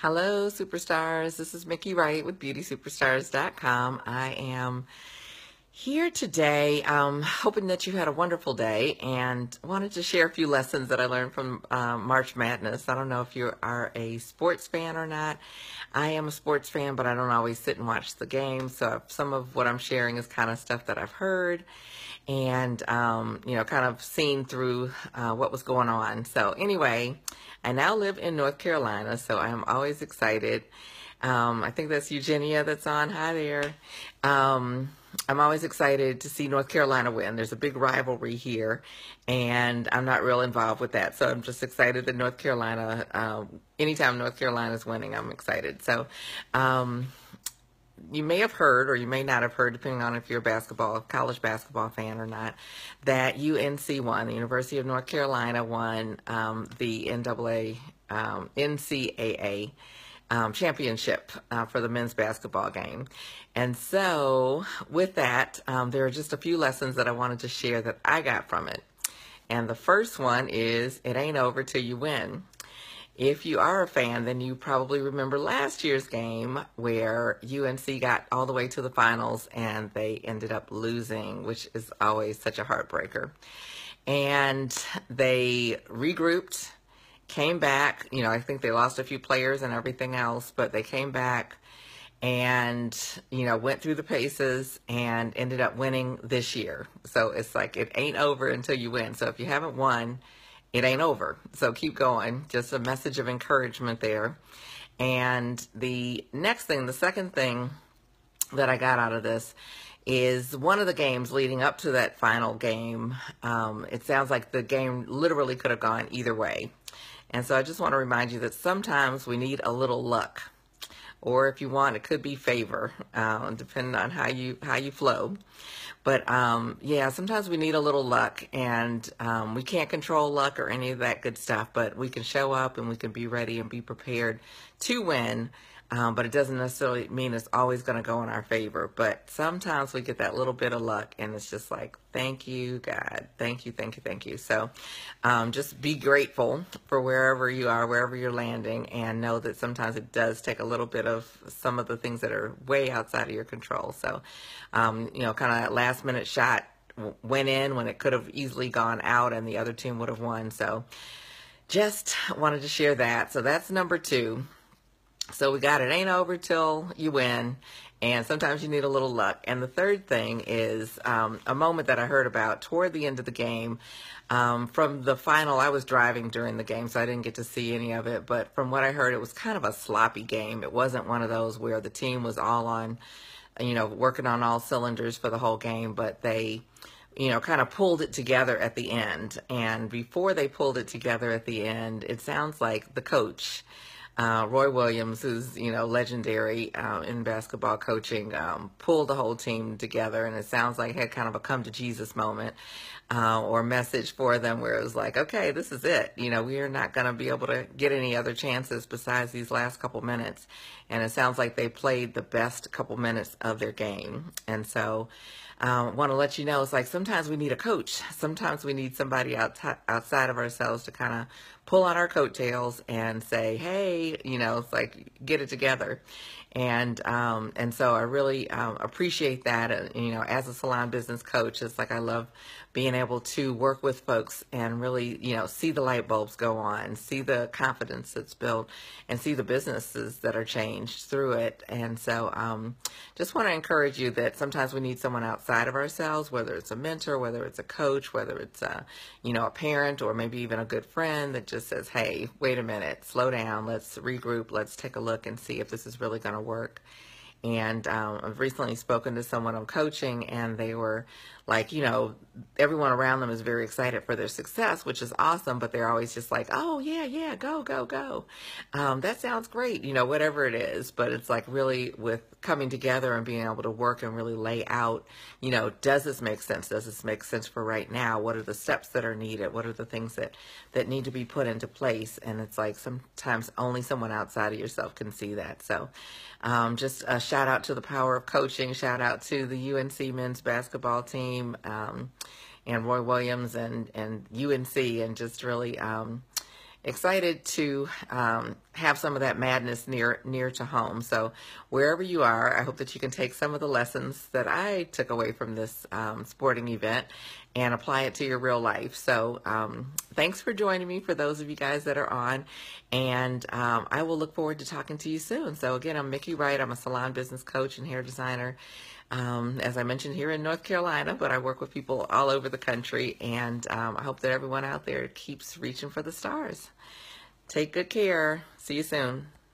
Hello, superstars. This is Miki Wright with BeautySuperstars.com. I am here today, hoping that you had a wonderful day and wanted to share a few lessons that I learned from March Madness. I don't know if you are a sports fan or not. I am a sports fan, but I don't always sit and watch the game. So some of what I'm sharing is kind of stuff that I've heard and, kind of seen through what was going on. So anyway, I now live in North Carolina, so I'm always excited. I think that's Eugenia that's on. Hi there. I'm always excited to see North Carolina win. There's a big rivalry here, and I'm not real involved with that. So I'm just excited that North Carolina, anytime North Carolina is winning, I'm excited. So you may have heard, or you may not have heard, depending on if you're a college basketball fan or not, that UNC won. The University of North Carolina won the NCAA championship for the men's basketball game. And so with that, there are just a few lessons that I wanted to share that I got from it. And the first one is, it ain't over till you win. If you are a fan, then you probably remember last year's game where UNC got all the way to the finals and they ended up losing, which is always such a heartbreaker. And they regrouped, came back. I think they lost a few players and everything else, but they came back and, went through the paces and ended up winning this year. So it's like, it ain't over until you win. So if you haven't won, it ain't over. So keep going. Just a message of encouragement there. And the second thing that I got out of this is one of the games leading up to that final game. It sounds like the game literally could have gone either way. And so I just want to remind you that sometimes we need a little luck. Or if you want, it could be favor, depending on how you flow. But sometimes we need a little luck, and we can't control luck or any of that good stuff, but we can show up and we can be ready and be prepared to win. But it doesn't necessarily mean it's always going to go in our favor. But sometimes we get that little bit of luck, and it's just like, thank you, God. Thank you, thank you, thank you. So just be grateful for wherever you are, wherever you're landing, and know that sometimes it does take a little bit of some of the things that are way outside of your control. So, kind of that last-minute shot went in when it could have easily gone out, and the other team would have won. So just wanted to share that. So that's number 2. So we got it ain't over till you win, and sometimes you need a little luck. And the third thing is a moment that I heard about toward the end of the game. From the final, I was driving during the game, so I didn't get to see any of it. But from what I heard, it was kind of a sloppy game. It wasn't one of those where the team was all on, working on all cylinders for the whole game, but they kind of pulled it together at the end. And before they pulled it together at the end, it sounds like the coach, Roy Williams, who's, legendary in basketball coaching, pulled the whole team together, and it sounds like had kind of a come to Jesus moment or message for them where it was like, okay, this is it. We are not going to be able to get any other chances besides these last couple minutes. And it sounds like they played the best couple minutes of their game. And so I want to let you know, it's like sometimes we need a coach. Sometimes we need somebody outside of ourselves to kind of pull on our coattails and say, hey, it's like, get it together. And so I really appreciate that. As a salon business coach, it's like I love being able to work with folks and really, see the light bulbs go on, see the confidence that's built, and see the businesses that are changed through it. And so just want to encourage you that sometimes we need someone outside of ourselves, whether it's a mentor, whether it's a coach, whether it's a parent, or maybe even a good friend that just says, hey, wait a minute, slow down, let's regroup, let's take a look and see if this is really going to work. And I've recently spoken to someone I'm coaching, and they were like, everyone around them is very excited for their success, which is awesome, but they're always just like, oh, yeah, go, go, go. That sounds great, whatever it is. But it's like really with coming together and being able to work and really lay out, does this make sense? Does this make sense for right now? What are the steps that are needed? What are the things that need to be put into place? And it's like sometimes only someone outside of yourself can see that. So just a shout out to the power of coaching, shout out to the UNC men's basketball team, and Roy Williams and UNC, and just really excited to have some of that madness near to home. So wherever you are, I hope that you can take some of the lessons that I took away from this sporting event and apply it to your real life. So thanks for joining me, for those of you guys that are on, and I will look forward to talking to you soon. So again, I'm Miki Wright. I'm a salon business coach and hair designer, as I mentioned, here in North Carolina, but I work with people all over the country, and I hope that everyone out there keeps reaching for the stars. Take good care. See you soon.